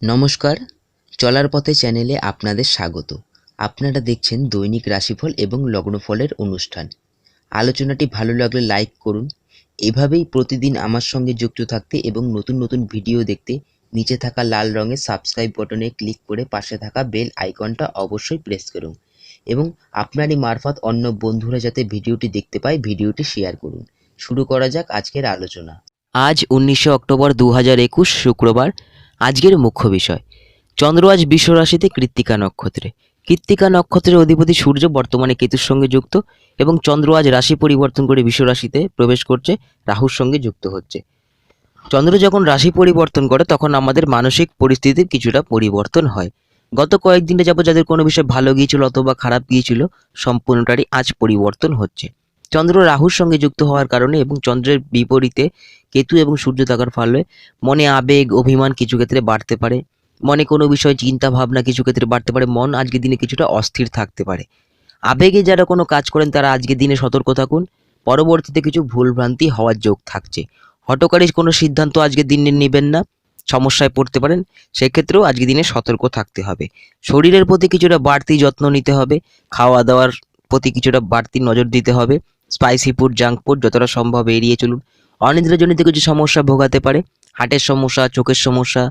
নমস্কার, চলার পথে চ্যানেলে আপনাদের স্বাগত। আপনারা দেখছেন দৈনিক রাশিফল এবং লগ্নফলের অনুষ্ঠান। আলোচনাটি ভালো লাগলে লাইক করুন। এভাবেই প্রতিদিন আমার সঙ্গে যুক্ত থাকতে এবং নতুন নতুন ভিডিও দেখতে নিচে থাকা লাল রঙের সাবস্ক্রাইব বাটনে ক্লিক করে পাশে থাকা বেল আইকনটা অবশ্যই প্রেস করুন এবং আপনারই মারফত অন্য বন্ধুরা যাতে ভিডিওটি দেখতে পায় ভিডিওটি শেয়ার করুন। শুরু করা যাক আজকের আলোচনা। আজ 19 অক্টোবর 2021 শুক্রবার। আজকের মুখ্য বিষয়, চন্দ্র আজ বৃষ রাশিতে কৃত্তিকা নক্ষত্রে। কৃত্তিকা নক্ষত্রের অধিপতি সূর্য বর্তমানে কেতুর সঙ্গে যুক্ত এবং চন্দ্র আজ রাশি পরিবর্তন করে বৃষ রাশিতে প্রবেশ করছে, রাহুর সঙ্গে যুক্ত হচ্ছে। চন্দ্র যখন রাশি পরিবর্তন করে তখন আমাদের মানসিক পরিস্থিতির কিছুটা পরিবর্তন হয়। গত কয়েকদিনে যাবত যাদের কোনো বিষয় ভালো গিয়েছিল অথবা খারাপ গিয়েছিল, সম্পূর্ণটারই আজ পরিবর্তন হচ্ছে। চন্দ্র রাহুর সঙ্গে যুক্ত হওয়ার কারণে এবং চন্দ্রের বিপরীতে কেতু এবং সূর্য থাকার ফলে মনে আবেগ অভিমান কিছু ক্ষেত্রে বাড়তে পারে, মনে কোনো বিষয় চিন্তা ভাবনা কিছু ক্ষেত্রে বাড়তে পারে, মন আজকের দিনে কিছুটা অস্থির থাকতে পারে। আবেগে যারা কোনো কাজ করেন তারা আজকের দিনে সতর্ক থাকুন, পরবর্তীতে কিছু ভুলভ্রান্তি হওয়ার যোগ থাকছে। হঠকারী কোনো সিদ্ধান্ত আজকের দিনে নেবেন না, সমস্যায় পড়তে পারেন, সেক্ষেত্রেও আজকের দিনে সতর্ক থাকতে হবে। শরীরের প্রতি কিছুটা বাড়তি যত্ন নিতে হবে, খাওয়া দাওয়ার প্রতি কিছুটা বাড়তি নজর দিতে হবে। স্পাইসি ফুড জাঙ্ক ফুড যতটা সম্ভব এড়িয়ে চলুন। অনিদ্রাজনিত কিছু সমস্যা ভোগাতে পারে, হার্টের সমস্যা, চোখের সমস্যা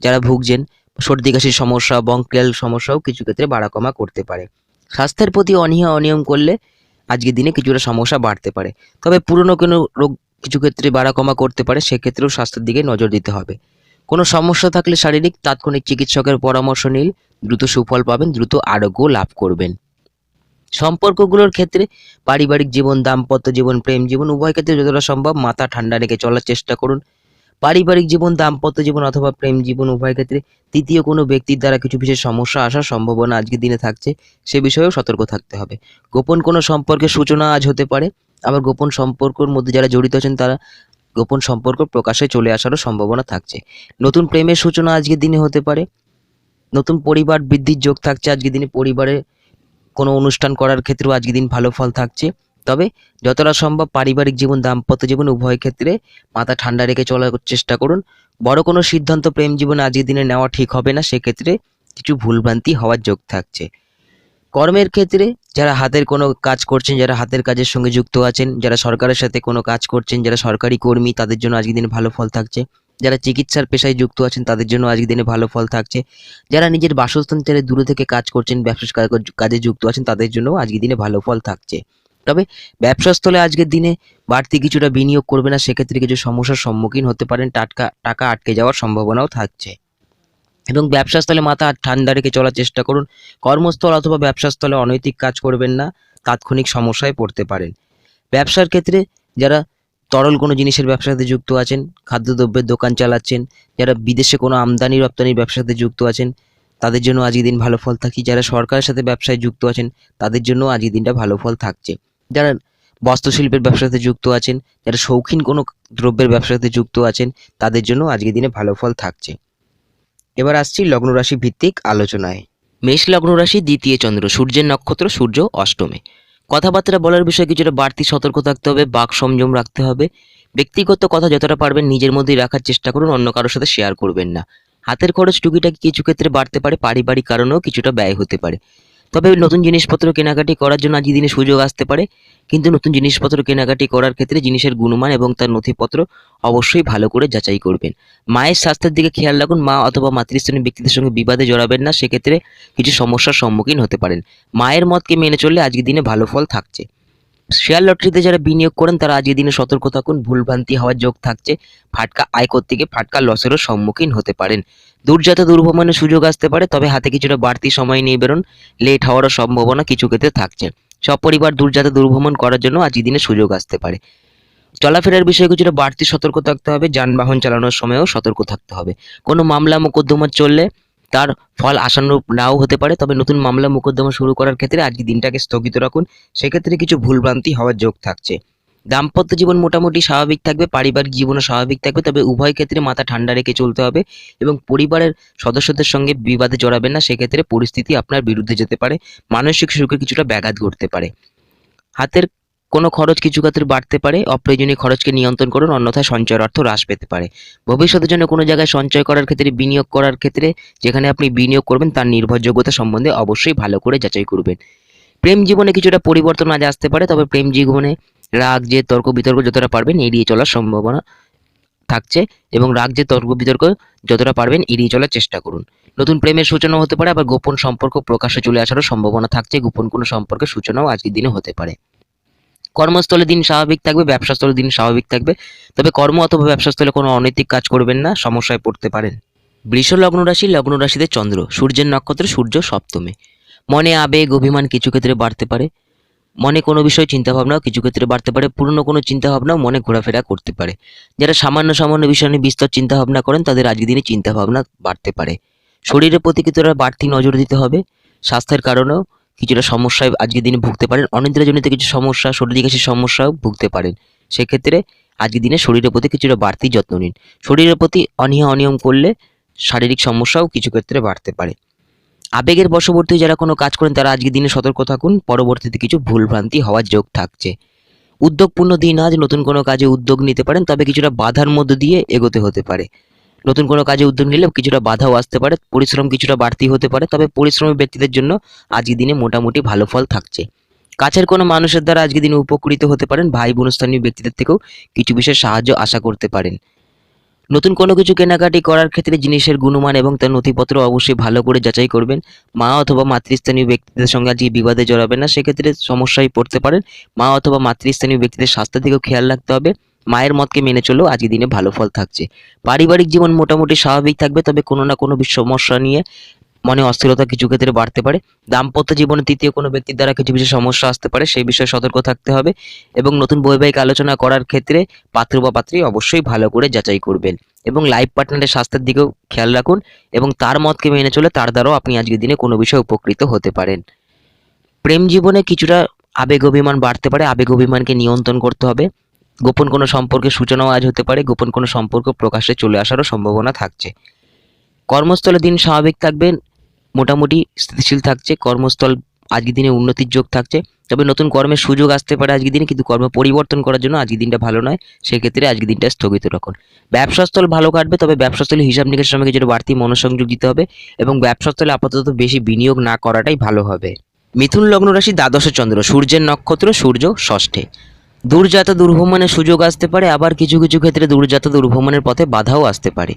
যারা ভুগছেন, সর্দি কাশির সমস্যা, বঙ্কিয়াল সমস্যাও কিছু ক্ষেত্রে বাড়া কমা করতে পারে। স্বাস্থ্যের প্রতি অনিয়ম করলে আজকের দিনে কিছুটা সমস্যা বাড়তে পারে, তবে পুরনো কোনো রোগ কিছু ক্ষেত্রে বাড়া কমা করতে পারে, সেক্ষেত্রেও স্বাস্থ্যের দিকে নজর দিতে হবে। কোনো সমস্যা থাকলে শারীরিক তাৎক্ষণিক চিকিৎসকের পরামর্শ নিন, দ্রুত সুফল পাবেন, দ্রুত আরোগ্য লাভ করবেন। সম্পর্কগুলোর ক্ষেত্রে পারিবারিক জীবন, দাম্পত্য জীবন, প্রেম জীবন উভয় ক্ষেত্রে যতটা সম্ভব মাথা ঠান্ডা রেখে চলার চেষ্টা করুন। পারিবারিক জীবন, দাম্পত্য জীবন অথবা প্রেম জীবন উভয় ক্ষেত্রে তৃতীয় কোনো ব্যক্তির দ্বারা কিছু বিশেষ সমস্যা আসার সম্ভাবনা আজকের দিনে থাকছে, সে বিষয়েও সতর্ক থাকতে হবে। গোপন কোনো সম্পর্কের সূচনা আজ হতে পারে, আবার গোপন সম্পর্কের মধ্যে যারা জড়িত আছেন তারা গোপন সম্পর্ক প্রকাশে চলে আসারও সম্ভাবনা থাকছে। নতুন প্রেমের সূচনা আজকের দিনে হতে পারে, নতুন পরিবার বৃদ্ধির যোগ থাকছে আজকের দিনে। পরিবারে কোনো অনুষ্ঠান করার ক্ষেত্রেও আজকের দিন ভালো ফল থাকছে, তবে যতটা সম্ভব পারিবারিক জীবন, দাম্পত্য জীবন উভয় ক্ষেত্রে মাথা ঠান্ডা রেখে চলার চেষ্টা করুন। বড় কোনো সিদ্ধান্ত প্রেম জীবনে আজকের দিনে নেওয়া ঠিক হবে না, সেক্ষেত্রে কিছু ভুলভ্রান্তি হওয়ার যোগ থাকছে। কর্মের ক্ষেত্রে যারা হাতের কোনো কাজ করছেন, যারা হাতের কাজের সঙ্গে যুক্ত আছেন, যারা সরকারের সাথে কোনো কাজ করছেন, যারা সরকারি কর্মী, তাদের জন্য আজকের দিনে ভালো ফল থাকছে। যারা চিকিৎসার পেশায় যুক্ত আছেন তাদের জন্য আজকের দিনে ভালো ফল থাকছে। যারা নিজের বাসস্থান ছেড়ে দূরে থেকে কাজ করছেন, ব্যবসা কাজে যুক্ত আছেন, তাদের জন্য আজকের দিনে ভালো ফল থাকছে। তবে ব্যবসাস্থলে আজকের দিনে বাড়তি কিছুটা বিনিয়োগ করবে না, সেক্ষেত্রে কিছু সমস্যার সম্মুখীন হতে পারেন, টাকা আটকে যাওয়ার সম্ভাবনাও থাকছে। এবং ব্যবসাস্থলে মাথা ঠান্ডা রেখে চলার চেষ্টা করুন। কর্মস্থল অথবা ব্যবসাস্থলে অনৈতিক কাজ করবেন না, তাৎক্ষণিক সমস্যায় পড়তে পারেন। ব্যবসার ক্ষেত্রে যারা তরল কোনো জিনিসের ব্যবসার সাথে যুক্ত আছেন, খাদ্যদ্রব্যের দোকান চালাচ্ছেন, যারা বিদেশে কোনো আমদানি রপ্তানির ব্যবসার সাথে যুক্ত আছেন, তাদের জন্য আজকের দিন ভালো ফল থাকি। যারা সরকারের সাথে ব্যবসায় যুক্ত আছেন তাদের জন্য আজকের দিনটা ভালো ফল থাকছে। যারা বস্ত্রশিল্পের ব্যবসার সাথে যুক্ত আছেন, যারা শৌখিন কোনো দ্রব্যের ব্যবসার সাথে যুক্ত আছেন, তাদের জন্য আজকের দিনে ভালো ফল থাকছে। এবার আসছি লগ্ন রাশি ভিত্তিক আলোচনায়। মেষ লগ্ন রাশি, দ্বিতীয় চন্দ্র, সূর্যের নক্ষত্র, সূর্য অষ্টমে। কথাবার্তা বলার বিষয়ে কিছুটা বাড়তি সতর্ক থাকতে হবে, বাক সংযম রাখতে হবে। ব্যক্তিগত কথা যতটা পারবেন নিজের মধ্যেই রাখার চেষ্টা করুন, অন্য কারোর সাথে শেয়ার করবেন না। হাতের খরচ টুকিটাকি কিছু ক্ষেত্রে বাড়তে পারে, পারিবারিক কারণেও কিছুটা ব্যয় হতে পারে। তবে নতুন জিনিসপত্র কেনাকাটি করার জন্য আজকের দিনে সুযোগ আসতে পারে, কিন্তু নতুন জিনিসপত্র কেনাকাটি করার ক্ষেত্রে জিনিসের গুণমান এবং তার নথিপত্র অবশ্যই ভালো করে যাচাই করবেন। মায়ের স্বাস্থ্যের দিকে খেয়াল রাখুন, মা অথবা মাতৃস্থানীয় ব্যক্তিদের সঙ্গে বিবাদে জড়াবেন না, সেক্ষেত্রে কিছু সমস্যার সম্মুখীন হতে পারেন। মায়ের মতকে মেনে চললে আজকের দিনে ভালো ফল থাকছে। শেয়ার লটারিতে যারা বিনিয়োগ করেন তারা আজকের দিনে সতর্ক থাকুন, ভুলভ্রান্তি হওয়ার যোগ থাকছে। ফাটকা আয় করতে গিয়ে ফাটকা লসেরও সম্মুখীন হতে পারেন। দূরযাত্রা দূরভ্রমণের সুযোগ আসতে পারে, তবে হাতে কিছুটা বাড়তি সময় নিয়ে বেরোন, লেট হওয়ারও সম্ভাবনা কিছু ক্ষেত্রে থাকছে। সপরিবার দূরযাত্রা দূরভ্রমণ করার জন্য আজকের দিনে সুযোগ আসতে পারে। চলাফেরার বিষয়ে কিছুটা বাড়তি সতর্ক থাকতে হবে, যানবাহন চালানোর সময়ও সতর্ক থাকতে হবে। কোনো মামলা মোকদ্দমা চললে তার ফল আশানুরূপ নাও হতে পারে, তবে নতুন মামলা মোকদ্দমা শুরু করার ক্ষেত্রে আজকের দিনটাকে স্থগিত রাখুন, সেক্ষেত্রে কিছু ভুলভ্রান্তি হওয়ার যোগ থাকছে। দাম্পত্য জীবন মোটামুটি স্বাভাবিক থাকবে, পারিবারিক জীবনও স্বাভাবিক থাকবে, তবে উভয় ক্ষেত্রে মাথা ঠান্ডা রেখে চলতে হবে এবং পরিবারের সদস্যদের সঙ্গে বিবাদে জড়াবেন না, সেক্ষেত্রে পরিস্থিতি আপনার বিরুদ্ধে যেতে পারে, মানসিক সুখে কিছুটা ব্যাঘাত ঘটতে পারে। হাতের কোনো খরচ কিছু ক্ষেত্রে বাড়তে পারে, অপ্রয়োজনীয় খরচকে নিয়ন্ত্রণ করুন, অন্যথায় সঞ্চয়ের অর্থ হ্রাস পেতে পারে। ভবিষ্যতের জন্য কোনো জায়গায় সঞ্চয় করার ক্ষেত্রে, বিনিয়োগ করার ক্ষেত্রে যেখানে আপনি বিনিয়োগ করবেন তার নির্ভরযোগ্যতা সম্বন্ধে অবশ্যই ভালো করে যাচাই করবেন। প্রেম জীবনে কিছুটা পরিবর্তন আজ আসতে পারে, তবে প্রেম জীবনে রাগ, জেদ, তর্ক বিতর্ক যতটা পারবেন এড়িয়ে চলার সম্ভাবনা থাকছে, এবং রাগ, জেদ, তর্ক বিতর্ক যতটা পারবেন এড়িয়ে চলার চেষ্টা করুন। নতুন প্রেমের সূচনা হতে পারে, আবার গোপন সম্পর্ক প্রকাশ্যে চলে আসারও সম্ভাবনা থাকছে। গোপন কোনো সম্পর্কের সূচনাও আজকের দিনে হতে পারে। কর্মস্থলে দিন স্বাভাবিক থাকবে, ব্যবসাস্থলে দিন স্বাভাবিক থাকবে, তবে কর্ম অথবা ব্যবসাস্থলে কোনো অনৈতিক কাজ করবেন না, সমস্যায় পড়তে পারেন। বৃষ লগ্ন রাশি, লগ্ন রাশিতে চন্দ্র, সূর্যের নক্ষত্রে সূর্য সপ্তমে। মনে আবেগ, অভিমান কিছু ক্ষেত্রে বাড়তে পারে। মনে কোনো বিষয় চিন্তাভাবনাও কিছু ক্ষেত্রে বাড়তে পারে। পুরনো কোনো চিন্তাভাবনাও মনে ঘোরাফেরা করতে পারে। যারা সামান্য সামান্য বিষয় নিয়ে বিস্তর চিন্তাভাবনা করেন তাদের আজকের দিনে চিন্তাভাবনা বাড়তে পারে। শরীরের প্রতি কিছুটা বাড়তি নজর দিতে হবে। স্বাস্থ্যের কারণেও কিছুটা সমস্যায় আজকের দিনে ভুগতে পারেন। অনিদ্রাজনিত কিছু সমস্যা, সর্দি কাশির সমস্যাও ভুগতে পারেন। সেক্ষেত্রে আজকের দিনে শরীরের প্রতি কিছুটা বাড়তি যত্ন নিন। শরীরের প্রতি অনিয়ম করলে শারীরিক সমস্যাও কিছু ক্ষেত্রে বাড়তে পারে। আবেগের বশবর্তী যারা কোনো কাজ করেন তারা আজকের দিনে সতর্ক থাকুন, পরবর্তীতে কিছু ভুলভ্রান্তি হওয়ার যোগ থাকছে। উদ্যোগপূর্ণ দিন আজ, নতুন কোনো কাজে উদ্যোগ নিতে পারেন, তবে কিছুটা বাধার মধ্য দিয়ে এগোতে হতে পারে। নতুন কোনো কাজে উদ্যোগ নিলে কিছুটা বাধাও আসতে পারে, পরিশ্রম কিছুটা বাড়তি হতে পারে, তবে পরিশ্রমী ব্যক্তিদের জন্য আজকের দিনে মোটামুটি ভালো ফল থাকছে। কাছের কোনো মানুষের দ্বারা আজকের দিনে উপকৃত হতে পারেন। ভাই বোন স্থানীয় ব্যক্তিদের থেকেও কিছু বিশেষ সাহায্য আশা করতে পারেন। নতুন কোনো কিছু কেনাকাটি করার ক্ষেত্রে জিনিসের গুণমান এবং তার নথিপত্র অবশ্যই ভালো করে যাচাই করবেন। মা অথবা মাতৃস্থানীয় ব্যক্তিদের সঙ্গে আজকে বিবাদে জড়াবেন না, সেক্ষেত্রে সমস্যায় পড়তে পারেন। মা অথবা মাতৃস্থানীয় ব্যক্তিদের স্বাস্থ্যের দিকেও খেয়াল রাখতে হবে। মায়ের মতকে মেনে চলেও আজকের দিনে ভালো ফল থাকছে। পারিবারিক জীবন মোটামুটি স্বাভাবিক থাকবে, তবে কোনো না কোনো সমস্যা নিয়ে মনে অস্থিরতা কিছু ক্ষেত্রে বাড়তে পারে। দাম্পত্য জীবনে তৃতীয় কোনো ব্যক্তির দ্বারা কিছু বিশেষ সমস্যা আসতে পারে, সেই বিষয়ে সতর্ক থাকতে হবে। এবং নতুন বৈবাহিক আলোচনা করার ক্ষেত্রে পাত্র বা পাত্রী অবশ্যই ভালো করে যাচাই করবেন, এবং লাইফ পার্টনারের স্বাস্থ্যের দিকেও খেয়াল রাখুন, এবং তার মতকে মেনে চলে তার দ্বারাও আপনি আজকের দিনে কোনো বিষয়ে উপকৃত হতে পারেন। প্রেম জীবনে কিছুটা আবেগ অভিমান বাড়তে পারে, আবেগ অভিমানকে নিয়ন্ত্রণ করতে হবে। গোপন কোনো সম্পর্কের সূচনাও আজ হতে পারে, গোপন কোনো সম্পর্ক প্রকাশ্যে চলে আসারও সম্ভাবনা থাকছে। কর্মস্থলে দিন স্বাভাবিক থাকবে, মোটামুটি স্থিতিশীল থাকছে। কর্মস্থল আজকের দিনে উন্নতির যোগ থাকছে, তবে নতুন কর্মের সুযোগ আসতে পারে আজকের দিনে, কিন্তু কর্ম পরিবর্তন করার জন্য আজকের দিনটা ভালো নয়। সেক্ষেত্রে আজকের দিনটা স্থগিত রাখুন। ব্যবসাস্থল ভালো কাটবে, তবে ব্যবসাস্থলে হিসাব নিকাশের সময় কিছুটা বাড়তি মনোসংযোগ দিতে হবে, এবং ব্যবসাস্থলে আপাতত বেশি বিনিয়োগ না করাটাই ভালো হবে। মিথুন লগ্ন রাশি, দ্বাদশে চন্দ্র, সূর্যের নক্ষত্র সূর্য ষষ্ঠে। দূরযাত্রা দুর্ভ্রমণের সুযোগ আসতে পারে, আবার কিছু কিছু ক্ষেত্রে দূরযাত্রা দুর্ভ্রমণের পথে বাধাও আসতে পারে।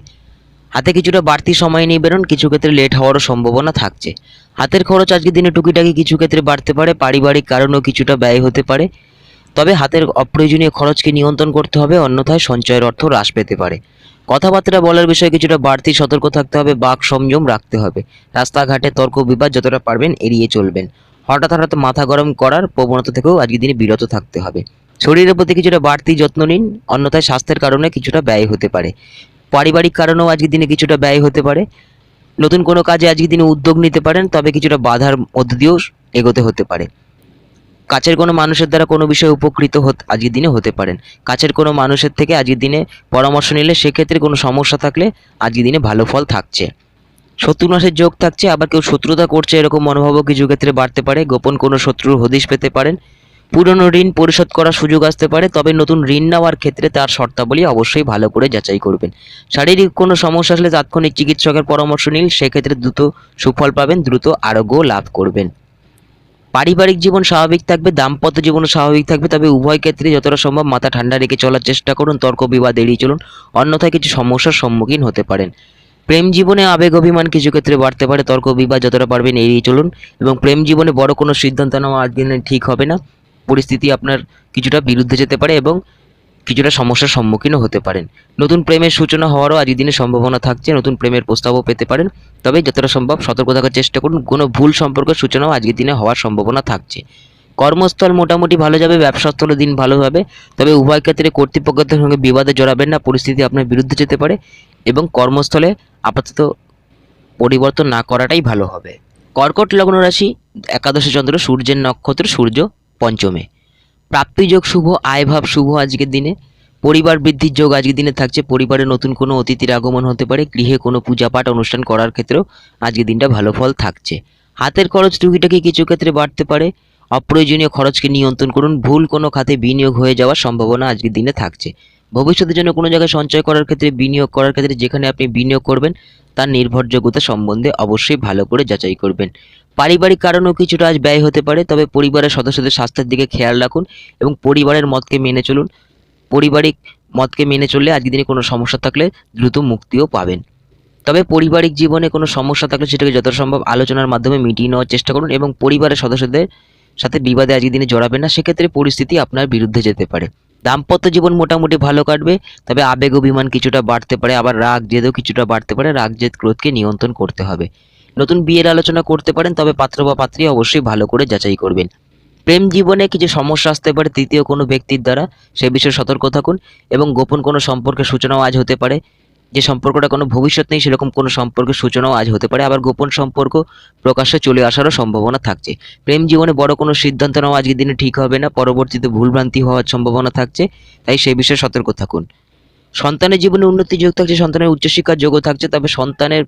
হাতে কিছুটা বাড়তি সময় নিয়ে বেরোন, কিছু ক্ষেত্রে লেট হওয়ারও সম্ভাবনা থাকছে। হাতের খরচ আজকের দিনে টুকিটাকি কিছু ক্ষেত্রে বাড়তে পারে, পারিবারিক কারণেও কিছুটা ব্যয় হতে পারে, তবে হাতের অপ্রয়োজনীয় খরচকে নিয়ন্ত্রণ করতে হবে, অন্যথায় সঞ্চয়ের অর্থ হ্রাস পেতে পারে। কথাবার্তা বলার বিষয়ে কিছুটা বাড়তি সতর্ক থাকতে হবে, বাক সংযম রাখতে হবে। রাস্তাঘাটে তর্ক বিবাদ যতটা পারবেন এড়িয়ে চলবেন। হঠাৎ হঠাৎ মাথা গরম করার প্রবণতা থেকেও আজকের দিনে বিরত থাকতে হবে। শরীরের প্রতি কিছুটা বাড়তি যত্ন নিন, অন্যথায় স্বাস্থ্যের কারণে কিছুটা ব্যয় হতে পারে। পারিবারিক কারণেও আজকের দিনে কিছুটা ব্যয় হতে পারে। নতুন কোনো কাজে আজকের দিনে উদ্যোগ নিতে পারেন, তবে কিছুটা বাধার মধ্য দিয়েও এগোতে হতে পারে। কাছের কোনো মানুষের দ্বারা কোনো বিষয়ে উপকৃত আজকের দিনে হতে পারেন। কাছের কোনো মানুষের থেকে আজকের দিনে পরামর্শ নিলে সেক্ষেত্রে কোনো সমস্যা থাকলে আজকের দিনে ভালো ফল থাকছে। শত্রুনাশের যোগ থাকছে, আবার কেউ শত্রুতা করছে এরকম মনোভাবও কিছু ক্ষেত্রে বাড়তে পারে। গোপন কোনো শত্রুর হদিশ পেতে পারেন। পুরনো ঋণ পরিশোধ করার সুযোগ আসতে পারে, তবে নতুন ঋণ নেওয়ার ক্ষেত্রে তার শর্তাবলী অবশ্যই ভালো করে যাচাই করবেন। শারীরিক কোনো সমস্যা আসলে তাৎক্ষণিক চিকিৎসকের পরামর্শ নিন, সেক্ষেত্রে দ্রুত সুফল পাবেন, দ্রুত আরোগ্য লাভ করবেন। পারিবারিক জীবন স্বাভাবিক থাকবে, দাম্পত্য জীবনও স্বাভাবিক থাকবে, তবে উভয় ক্ষেত্রে যতটা সম্ভব মাথা ঠান্ডা রেখে চলার চেষ্টা করুন, তর্ক বিবাদ এড়িয়ে চলুন, অন্যথায় কিছু সমস্যার সম্মুখীন হতে পারেন। প্রেম জীবনে আবেগ অভিমান কিছু ক্ষেত্রে বাড়তে পারে, তর্ক বিবাদ যতটা পারবেন এড়িয়ে চলুন, এবং প্রেম জীবনে বড় কোনো সিদ্ধান্ত নেওয়া আজকের দিনে ঠিক হবে না। পরিস্থিতি আপনার কিছুটা বিরুদ্ধে যেতে পারে, এবং কিছুটা সমস্যার সম্মুখীনও হতে পারেন। নতুন প্রেমের সূচনা হওয়ারও আজকের দিনে সম্ভাবনা থাকছে, নতুন প্রেমের প্রস্তাবও পেতে পারেন, তবে যতটা সম্ভব সতর্ক থাকার চেষ্টা করুন। কোনো ভুল সম্পর্কের সূচনাও আজকের দিনে হওয়ার সম্ভাবনা থাকছে। কর্মস্থল মোটামুটি ভালো যাবে, ব্যবসাস্থলে দিন ভালো হবে, তবে উভয় ক্ষেত্রে কর্তৃপক্ষের সঙ্গে বিবাদে জড়াবেন না, পরিস্থিতি আপনার বিরুদ্ধে যেতে পারে, এবং কর্মস্থলে আপাতত পরিবর্তন না করাটাই ভালো হবে। কর্কট লগ্ন রাশি, একাদশে চন্দ্র, সূর্যের নক্ষত্র সূর্য পঞ্চমে। প্রাপ্তিযোগ শুভ, আয়ভাব শুভ আজকের দিনে। পরিবার বৃদ্ধির যোগ আজকের দিনে থাকছে। পরিবারে নতুন কোনো অতিথির আগমন হতে পারে। গৃহে কোনো পূজাপাঠ অনুষ্ঠান করার ক্ষেত্রেও আজকের দিনটা ভালো ফল থাকছে। হাতের খরচ টুকিটাকি কিছু ক্ষেত্রে বাড়তে পারে। অপ্রয়োজনীয় খরচকে নিয়ন্ত্রণ করুন। ভুল কোনো খাতে বিনিয়োগ হয়ে যাওয়ার সম্ভাবনা আজকের দিনে থাকছে। ভবিষ্যতের জন্য কোনো জায়গায় সঞ্চয় করার ক্ষেত্রে, বিনিয়োগ করার ক্ষেত্রে যেখানে আপনি বিনিয়োগ করবেন তার নির্ভরযোগ্যতা সম্বন্ধে অবশ্যই ভালো করে যাচাই করবেন। পারিবারিক কারণেও কিছুটা আজ ব্যয় হতে পারে, তবে পরিবারের সদস্যদের স্বাস্থ্যের দিকে খেয়াল রাখুন এবং পরিবারের মতকে মেনে চলুন। পারিবারিক মতকে মেনে চললে আজকের দিনে কোনো সমস্যা থাকলে দ্রুত মুক্তিও পাবেন। তবে পারিবারিক জীবনে কোনো সমস্যা থাকলে সেটাকে যত সম্ভব আলোচনার মাধ্যমে মিটিয়ে নেওয়ার চেষ্টা করুন এবং পরিবারের সদস্যদের সাথে বিবাদে আজকের দিনে জড়াবেন না, সেক্ষেত্রে পরিস্থিতি আপনার বিরুদ্ধে যেতে পারে। দাম্পত্য জীবন মোটামুটি ভালো কাটবে, তবে আবেগ অভিমান কিছুটা বাড়তে পারে, আবার রাগ জেদও কিছুটা বাড়তে পারে। রাগ জেদ ক্রোধকে নিয়ন্ত্রণ করতে হবে। নতুন বিয়ের আলোচনা করতে পারেন, তবে পাত্র বা পাত্রী অবশ্যই ভালো করে যাচাই করবেন। প্রেম জীবনে কিছু সমস্যা আসতে পারে তৃতীয় কোনো ব্যক্তির দ্বারা, সে বিষয়ে সতর্ক থাকুন এবং গোপন কোনো সম্পর্কের সূচনাও আজ হতে পারে। যে সম্পর্কটা কোনো ভবিষ্যৎ নেই সেরকম কোনো সম্পর্কের সূচনাও আজ হতে পারে, আবার গোপন সম্পর্ক প্রকাশ্যে চলে আসারও সম্ভাবনা থাকছে। প্রেম জীবনে বড় কোনো সিদ্ধান্ত নেওয়া আজকের দিনে ঠিক হবে না, পরবর্তীতে ভুলভ্রান্তি হওয়ার সম্ভাবনা থাকছে, তাই সেই বিষয়ে সতর্ক থাকুন। সন্তানের জীবনে উন্নতির যোগ থাকছে, সন্তানের উচ্চশিক্ষার যোগও থাকছে, তবে সন্তানের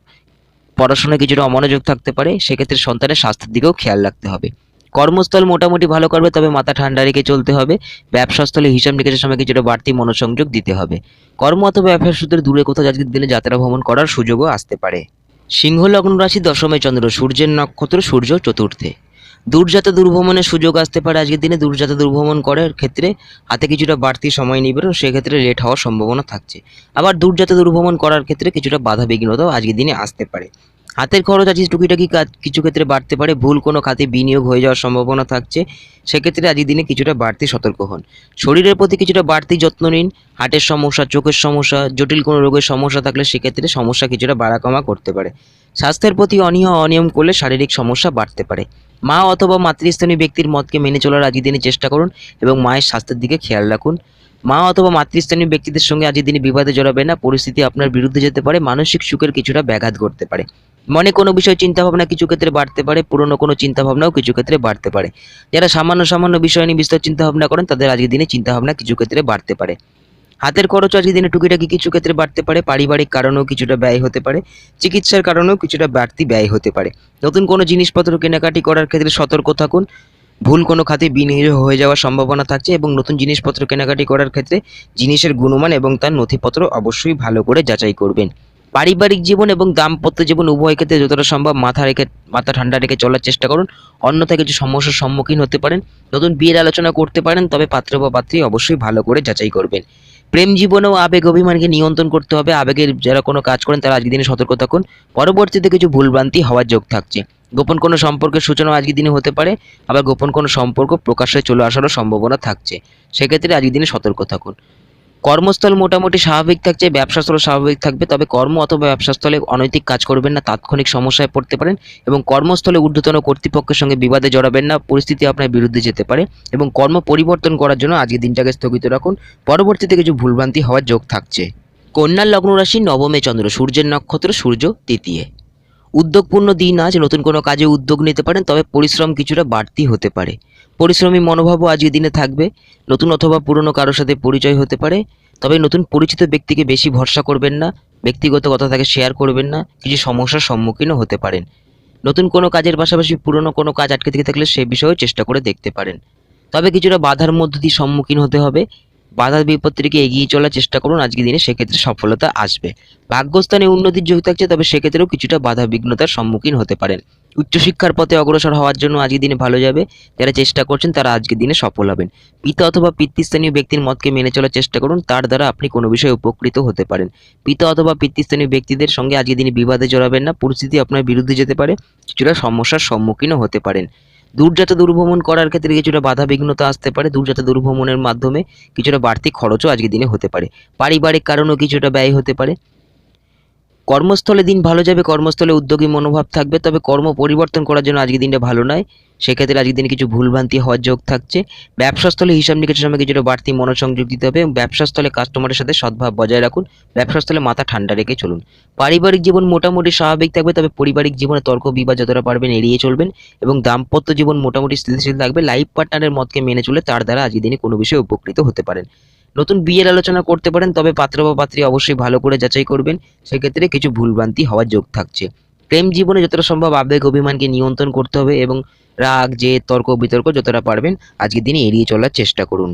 পড়াশোনায় কিছুটা অমনোযোগ থাকতে পারে, সেক্ষেত্রে সন্তানের স্বাস্থ্যের দিকেও খেয়াল রাখতে হবে। কর্মস্থল মোটামুটি ভালো করবে, তবে মাথা ঠান্ডা রেখে চলতে হবে। ব্যবসাস্থলে হিসাব নিকেশের সময় কিছুটা বাড়তি মনোসংযোগ দিতে হবে। কর্ম অথবা ব্যবসার সূত্রে দূরে কোথাও আজকের দিনে যাত্রা ভ্রমণ করার সুযোগও আসতে পারে। সিংহ লগ্ন রাশি, দশমে চন্দ্র, সূর্যের নক্ষত্র, সূর্য চতুর্থে। দূরযাত্রা দূরভ্রমণের সুযোগ আসতে পারে আজকের দিনে। দূরযাত্রা দূরভ্রমণ করার ক্ষেত্রে হাতে কিছুটা বাড়তি সময় নেবেন, সেক্ষেত্রে লেট হওয়ার সম্ভাবনা থাকছে। আবার দূরযাত্রা দূরভ্রমণ করার ক্ষেত্রে কিছুটা বাধা বিঘ্নতাও আজকের দিনে আসতে পারে। হাতের খরচ আজ টুকিটাকি কাজ কিছু ক্ষেত্রে বাড়তে পারে, ভুল কোনো খাতে বিনিয়োগ হয়ে যাওয়ার সম্ভাবনা থাকছে, সেক্ষেত্রে আজকের দিনে কিছুটা বাড়তি সতর্ক হন। শরীরের প্রতি কিছুটা বাড়তি যত্ন নিন। হার্টের সমস্যা, চোখের সমস্যা, জটিল কোনো রোগের সমস্যা থাকলে সেক্ষেত্রে সমস্যা কিছুটা বাড়া কমা করতে পারে। স্বাস্থ্যের প্রতি অনিয়ম করলে শারীরিক সমস্যা বাড়তে পারে। মা অথবা মাতৃস্থানীয় ব্যক্তির মতকে মেনে চলার আজকের দিনে চেষ্টা করুন এবং মায়ের স্বাস্থ্যের দিকে খেয়াল রাখুন। মা অথবা মাতৃস্থানীয় ব্যক্তিদের সঙ্গে আজকের দিনে বিবাদে জড়াবেন না, পরিস্থিতি আপনার বিরুদ্ধে যেতে পারে, মানসিক সুখের কিছুটা ব্যাঘাত ঘটতে পারে। মনে কোনো বিষয় চিন্তাভাবনা কিছু ক্ষেত্রে বাড়তে পারে, পুরনো কোনো চিন্তাভাবনাও কিছু ক্ষেত্রে বাড়তে পারে। যারা সামান্য বিষয় নিয়ে বিস্তর চিন্তাভাবনা করেন তাদের আজকের দিনে চিন্তাভাবনা কিছু ক্ষেত্রে বাড়তে পারে। হাতের খরচ আজকের দিনে টুকিটাকি কিছু ক্ষেত্রে বাড়তে পারে, পারিবারিক কারণেও কিছুটা ব্যয় হতে পারে, চিকিৎসার কারণেও কিছুটা বাড়তি ব্যয় হতে পারে। নতুন কোনো জিনিসপত্র কেনাকাটি করার ক্ষেত্রে সতর্ক থাকুন। ভুল কোনো খাতে বিনিয়োগ হয়ে যাওয়ার সম্ভাবনা থাকছে এবং নতুন জিনিসপত্র কেনাকাটি করার ক্ষেত্রে জিনিসের গুণমান এবং তার নথিপত্র অবশ্যই ভালো করে যাচাই করবেন। পারিবারিক জীবন এবং দাম্পত্য জীবন উভয় ক্ষেত্রে যতটা সম্ভব মাথা ঠান্ডা রেখে চলার চেষ্টা করুন, অন্যথায় কিছু সমস্যার সম্মুখীন হতে পারেন। নতুন বিয়ের আলোচনা করতে পারেন, তবে পাত্র বা পাত্রী অবশ্যই ভালো করে যাচাই করবেন। প্রেম জীবনেও আবেগ অভিমানকে নিয়ন্ত্রণ করতে হবে। আবেগের যারা কোনো কাজ করেন তারা আজকের দিনে সতর্ক থাকুন, পরবর্তীতে কিছু ভুলভ্রান্তি হওয়ার যোগ থাকছে। গোপন কোনো সম্পর্কের সূচনা আজকের দিনে হতে পারে, আবার গোপন কোনো সম্পর্ক প্রকাশ্যে চলে আসারও সম্ভাবনা থাকছে, সেক্ষেত্রে আজকের দিনে সতর্ক থাকুন। কর্মস্থল মোটামুটি স্বাভাবিক থাকছে, ব্যবসাস্থল স্বাভাবিক থাকবে, তবে কর্ম অথবা ব্যবসাস্থলে অনৈতিক কাজ করবেন না, তাৎক্ষণিক সমস্যায় পড়তে পারেন এবং কর্মস্থলে ঊর্ধ্বতন কর্তৃপক্ষের সঙ্গে বিবাদে জড়াবেন না, পরিস্থিতি আপনার বিরুদ্ধে যেতে পারে এবং কর্ম পরিবর্তন করার জন্য আজকের দিনটাকে স্থগিত রাখুন, পরবর্তীতে কিছু ভুলভ্রান্তি হওয়ার যোগ থাকছে। কন্যা লগ্ন রাশি, নবমে চন্দ্র, সূর্যের নক্ষত্র, সূর্য তৃতীয়। উদ্যোগপূর্ণ দিন আজ, নতুন কোনো কাজে উদ্যোগ নিতে পারেন, তবে পরিশ্রম কিছুটা বাড়তি হতে পারে। পরিশ্রমী মনোভাবও আজকের দিনে থাকবে। নতুন অথবা পুরনো কারোর সাথে পরিচয় হতে পারে, তবে নতুন পরিচিত ব্যক্তিকে বেশি ভরসা করবেন না, ব্যক্তিগত কথা তাকে শেয়ার করবেন না, কিছু সমস্যার সম্মুখীনও হতে পারেন। নতুন কোনো কাজের পাশাপাশি পুরনো কোনো কাজ আটকে থেকে থাকলে সে বিষয়েও চেষ্টা করে দেখতে পারেন, তবে কিছুটা বাধার মধ্য দিয়ে সম্মুখীন হতে হবে। বাধা বিপত্তি থেকে এগিয়ে চলার চেষ্টা করুন, আজকের দিনে সেক্ষেত্রে সফলতা আসবে। ভাগ্যস্থানে উন্নতির যোগ থাকছে, তবে সেক্ষেত্রেও কিছুটা বাধা বিঘ্নতার সম্মুখীন হতে পারেন। উচ্চশিক্ষার পথে অগ্রসর হওয়ার জন্য আজকের দিনে ভালো যাবে। যারা চেষ্টা করছেন তারা আজকের দিনে সফল হবেন। পিতা অথবা পিতৃস্থানীয় ব্যক্তির মতকে মেনে চলার চেষ্টা করুন, তার দ্বারা আপনি কোনো বিষয়ে উপকৃত হতে পারেন। পিতা অথবা পিতৃস্থানীয় ব্যক্তিদের সঙ্গে আজকের দিনে বিবাদে জড়াবেন না, পরিস্থিতি আপনার বিরুদ্ধে যেতে পারে, কিছুটা সমস্যার সম্মুখীনও হতে পারেন। দূরযাত্রা দূরভ্রমণ করার ক্ষেত্রে কিছুটা বাধা বিঘ্নতা আসতে পারে, দূরযাত্রা দূরভ্রমণের মাধ্যমে কিছুটা বাড়তি খরচও আজকের দিনে হতে পারে। পারিবারিক কারণেও কিছুটা ব্যয় হতে পারে। কর্মস্থলে দিন ভালো যাবে, কর্মস্থলে উদ্যোগী মনোভাব থাকবে, তবে কর্ম পরিবর্তন করার জন্য আজকের দিনটা ভালো নয়, সেক্ষেত্রে আজকের দিনে কিছু ভুলভ্রান্তি হওয়ার যোগ থাকছে। ব্যবসাস্থলে হিসাব নিকেশের সময় কিছুটা বাড়তি মনোসংযোগ দিতে হবে এবং ব্যবসাস্থলে কাস্টমারের সাথে সদ্ভাব বজায় রাখুন। ব্যবসাস্থলে মাথা ঠান্ডা রেখে চলুন। পারিবারিক জীবন মোটামুটি স্বাভাবিক থাকবে, তবে পারিবারিক জীবনে তর্ক বিবাদ যতটা পারবেন এড়িয়ে চলবেন এবং দাম্পত্য জীবন মোটামুটি স্থিতিশীল থাকবে। লাইফ পার্টনারের মতকে মেনে চলে তার দ্বারা আজকের দিনে কোনো বিষয়ে উপকৃত হতে পারেন। নতুন বিয়ের আলোচনা করতে পারেন, তবে পাত্র বা পাত্রী অবশ্যই ভালো করে যাচাই করবেন, সেক্ষেত্রে কিছু ভুলভ্রান্তি হওয়ার যোগ থাকছে। প্রেম জীবনে যতটা সম্ভব আবেগ অভিমানকে নিয়ন্ত্রণ করতে হবে এবং রাগ জেদ তর্ক বিতর্ক যতটা পারবেন আজকের দিনে এড়িয়ে চলার চেষ্টা করুন।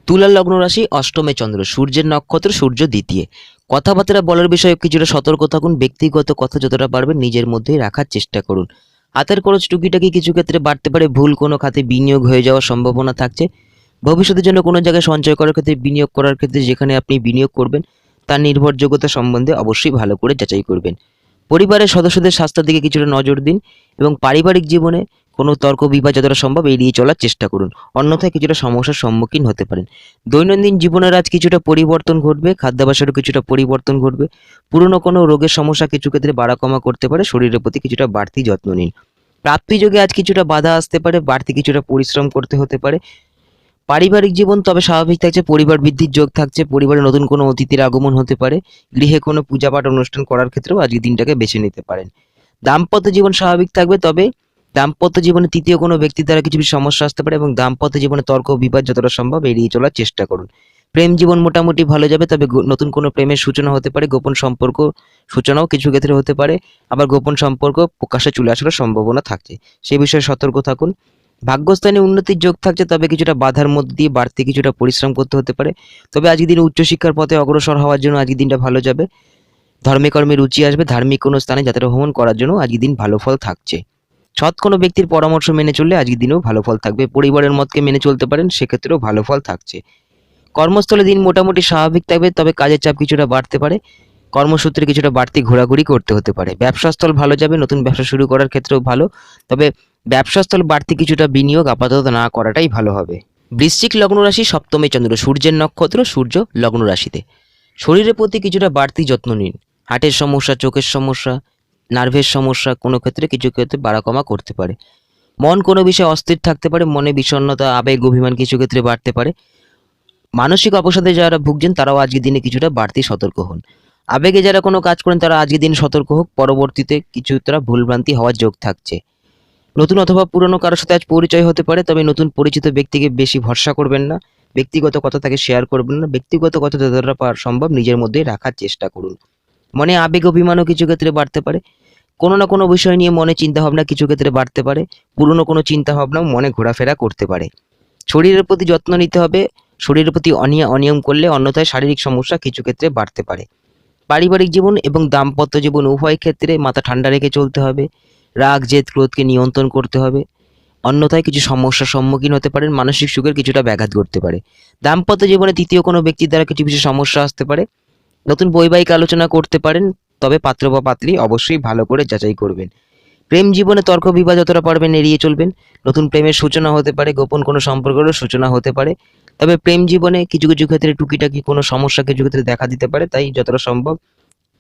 তুলা লগ্ন রাশি, অষ্টমে চন্দ্র, সূর্যের নক্ষত্র, সূর্য দ্বিতীয়। কথাবার্তা বলার বিষয়ে কিছুটা সতর্ক থাকুন। ব্যক্তিগত কথা যতটা পারবেন নিজের মধ্যেই রাখার চেষ্টা করুন। হাতের খরচ টুকিটাকি কিছু ক্ষেত্রে বাড়তে পারে। ভুল কোনো খাতে বিনিয়োগ হয়ে যাওয়ার সম্ভাবনা থাকছে। ভবিষ্যতের জন্য কোনো জায়গায় সঞ্চয় করার ক্ষেত্রে, বিনিয়োগ করার ক্ষেত্রে যেখানে আপনি বিনিয়োগ করবেন তার নির্ভরযোগ্যতা সম্বন্ধে অবশ্যই ভালো করে যাচাই করবেন। পরিবারের সদস্যদের স্বাস্থ্যের দিকে কিছুটা নজর দিন এবং পারিবারিক জীবনে কোনো তর্ক বিবাদ যতটা সম্ভব এড়িয়ে চলার চেষ্টা করুন, অন্যথায় কিছুটা সমস্যার সম্মুখীন হতে পারেন। দৈনন্দিন জীবনের আজ কিছুটা পরিবর্তন ঘটবে, খাদ্যাভ্যাসেরও কিছুটা পরিবর্তন ঘটবে। পুরনো কোনো রোগের সমস্যা কিছু ক্ষেত্রে বাড়া কমা করতে পারে। শরীরের প্রতি কিছুটা বাড়তি যত্ন নিন। প্রাপ্তিযোগে আজ কিছুটা বাধা আসতে পারে, বাড়তি কিছুটা পরিশ্রম করতে হতে পারে। পারিবারিক জীবন তবে স্বাভাবিক থাকছে, পরিবার বৃদ্ধির যোগ থাকছে, পরিবারে নতুন কোনো অতিথির আগমন হতে পারে। গৃহে কোনো পূজাপাঠ অনুষ্ঠান করার ক্ষেত্রেও আজকের দিনটাকে বেছে নিতে পারেন। দাম্পত্য জীবন স্বাভাবিক থাকবে, তবে দাম্পত্য জীবনে তৃতীয় কোনো ব্যক্তির দ্বারা কিছু সমস্যা আসতে পারে এবং দাম্পত্য জীবনে তর্ক বিবাদ যতটা সম্ভব এড়িয়ে চলার চেষ্টা করুন। প্রেম জীবন মোটামুটি ভালো যাবে, তবে নতুন কোনো প্রেমের সূচনা হতে পারে। গোপন সম্পর্ক সূচনাও কিছু ক্ষেত্রে হতে পারে, আবার গোপন সম্পর্ক প্রকাশ্যে চলে আসার সম্ভাবনা থাকছে, সেই বিষয়ে সতর্ক থাকুন। ভাগ্যস্থানে উন্নতির যোগ থাকছে, তবে কিছুটা বাধার মধ্যে দিয়ে বাড়তি কিছুটা পরিশ্রম করতে হতে পারে। তবে আজকের দিন উচ্চশিক্ষার পথে অগ্রসর হওয়ার জন্য আজকের দিনটা ভালো যাবে। ধর্মে কর্মে রুচি আসবে, ধার্মিক কোনো স্থানে যাত্রা ভ্রমণ করার জন্য আজকের দিন ভালো ফল থাকছে। সৎ কোনো ব্যক্তির পরামর্শ মেনে চললে আজকের দিনেও ভালো ফল থাকবে। পরিবারের মতকে মেনে চলতে পারেন, সেক্ষেত্রেও ভালো ফল থাকছে। কর্মস্থলে দিন মোটামুটি স্বাভাবিক থাকবে, তবে কাজের চাপ কিছুটা বাড়তে পারে। কর্মসূত্রে কিছুটা বাড়তি ঘোরাঘুরি করতে হতে পারে। ব্যবসাস্থল ভালো যাবে, নতুন ব্যবসা শুরু করার ক্ষেত্রেও ভালো, তবে ব্যবসাস্থল বাড়তি কিছুটা বিনিয়োগ আপাতত না করাটাই ভালো হবে। বৃশ্চিক লগ্ন রাশি, সপ্তমে চন্দ্র, সূর্যের নক্ষত্র, সূর্য লগ্ন রাশিতে। শরীরের প্রতি কিছুটা বাড়তি যত্ন নিন। হার্টের সমস্যা, চোখের সমস্যা, নার্ভের সমস্যা কোনো ক্ষেত্রে কিছু ক্ষেত্রে বাড়া কমা করতে পারে। মন কোনো বিষয়ে অস্থির থাকতে পারে, মনে বিষণ্ণতা আবেগ অভিমান কিছু ক্ষেত্রে বাড়তে পারে। মানসিক অবসাদে যারা ভুগছেন তারাও আজকের দিনে কিছুটা বাড়তি সতর্ক হন। আবেগে যারা কোনো কাজ করেন তারা আজকের দিন সতর্ক হোক, পরবর্তীতে কিছুটা ভুলভ্রান্তি হওয়ার যোগ থাকছে। নতুন অথবা পুরনো কারোর সাথে আজ পরিচয় হতে পারে, তবে নতুন পরিচিত ব্যক্তিকে বেশি ভরসা করবেন না। ব্যক্তিগত কথা তাকে শেয়ার করবেন না। ব্যক্তিগত কথা যতটা সম্ভব নিজের মধ্যেই রাখার চেষ্টা করুন। মনে আবেগ অভিমানও কিছু ক্ষেত্রে বাড়তে পারে। কোনো না কোনো বিষয় নিয়ে মনে চিন্তাভাবনা কিছু ক্ষেত্রে বাড়তে পারে। পুরনো কোনো চিন্তাভাবনাও মনে ঘোরাফেরা করতে পারে। শরীরের প্রতি যত্ন নিতে হবে। শরীরের প্রতি অনিয়ম করলে অন্যথায় শারীরিক সমস্যা কিছু ক্ষেত্রে বাড়তে পারে। পারিবারিক জীবন এবং দাম্পত্য জীবন উভয় ক্ষেত্রে মাথা ঠান্ডা রেখে চলতে হবে। রাগ জেদ ক্রোধকে নিয়ন্ত্রণ করতে হবে, অন্যথায় কিছু সমস্যার সম্মুখীন হতে পারেন। মানসিক সুখের কিছুটা ব্যাঘাত ঘটতে পারে। দাম্পত্য জীবনে তৃতীয় কোনো ব্যক্তির দ্বারা কিছু কিছু সমস্যা আসতে পারে। নতুন বৈবাহিক আলোচনা করতে পারেন, তবে পাত্র বা পাত্রী অবশ্যই ভালো করে যাচাই করবেন। প্রেম জীবনে তর্ক বিবাদ যতটা পারবেন এড়িয়ে চলবেন। নতুন প্রেমের সূচনা হতে পারে, গোপন কোনো সম্পর্কেরও সূচনা হতে পারে। তবে প্রেম জীবনে কিছু কিছু ক্ষেত্রে টুকিটাকি কোনো সমস্যা কিছু ক্ষেত্রে দেখা দিতে পারে, তাই যতটা সম্ভব